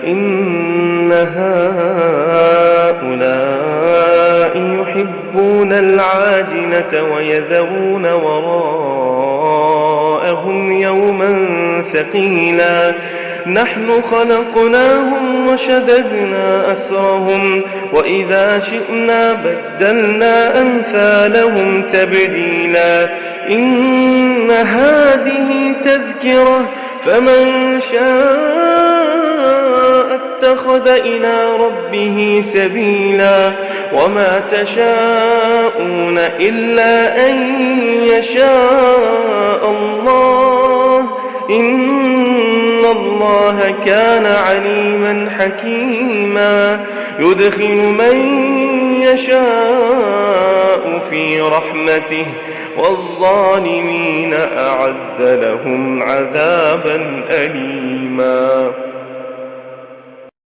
إن هؤلاء يحبون العاجلة ويذرون وراءهم يوما ثقيلا نحن خلقناهم وشددنا أسرهم وإذا شئنا بدلنا أمثالهم تبديلا إن هذه تذكرة فمن شاء اتخذ إلى ربه سبيلا وما تشاءون إلا أن يشاء الله إن الله كان عليما حكيما يدخل من يشاء في رحمته والظالمين أعد لهم عذابا أليما.